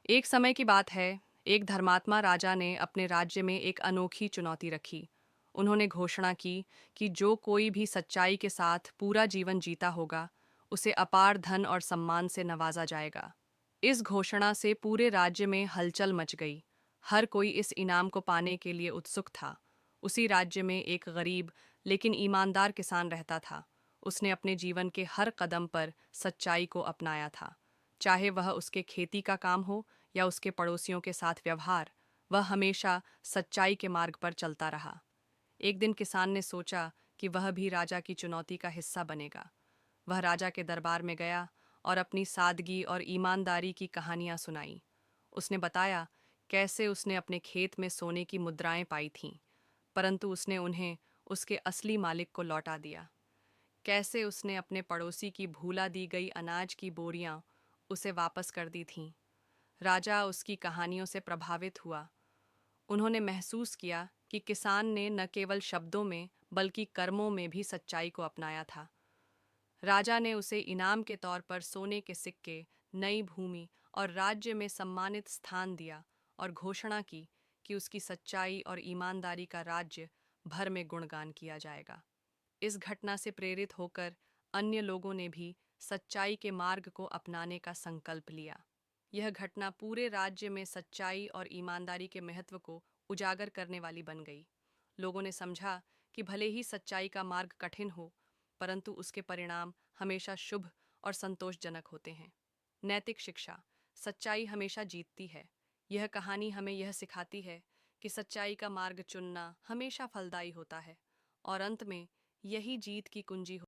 एक समय की बात है, एक धर्मात्मा राजा ने अपने राज्य में एक अनोखी चुनौती रखी। उन्होंने घोषणा की कि जो कोई भी सच्चाई के साथ पूरा जीवन जीता होगा, उसे अपार धन और सम्मान से नवाजा जाएगा। इस घोषणा से पूरे राज्य में हलचल मच गई। हर कोई इस इनाम को पाने के लिए उत्सुक था। उसी राज्य में एक गरीब लेकिन ईमानदार किसान रहता था। उसने अपने जीवन के हर कदम पर सच्चाई को अपनाया था। चाहे वह उसके खेती का काम हो या उसके पड़ोसियों के साथ व्यवहार, वह हमेशा सच्चाई के मार्ग पर चलता रहा। एक दिन किसान ने सोचा कि वह भी राजा की चुनौती का हिस्सा बनेगा। वह राजा के दरबार में गया और अपनी सादगी और ईमानदारी की कहानियां सुनाई। उसने बताया कैसे उसने अपने खेत में सोने की मुद्राएं पाई थीं, परंतु उसने उन्हें उसके असली मालिक को लौटा दिया। कैसे उसने अपने पड़ोसी की भूला दी गई अनाज की बोरियां उसे वापस कर दी थीं। राजा उसकी कहानियों से प्रभावित हुआ। उन्होंने महसूस किया कि किसान ने न केवल शब्दों में बल्कि कर्मों में भी सच्चाई को अपनाया था। राजा ने उसे इनाम के तौर पर सोने के सिक्के, नई भूमि और राज्य में सम्मानित स्थान दिया और घोषणा की कि उसकी सच्चाई और ईमानदारी का राज्य भर में गुणगान किया जाएगा। इस घटना से प्रेरित होकर अन्य लोगों ने भी सच्चाई के मार्ग को अपनाने का संकल्प लिया। यह घटना पूरे राज्य में सच्चाई और ईमानदारी के महत्व को उजागर करने वाली बन गई। लोगों ने समझा कि भले ही सच्चाई का मार्ग कठिन हो, परंतु उसके परिणाम हमेशा शुभ और संतोषजनक होते हैं। नैतिक शिक्षा। सच्चाई हमेशा जीतती है। यह कहानी हमें यह सिखाती है कि सच्चाई का मार्ग चुनना हमेशा फलदायी होता है और अंत में यही जीत की कुंजी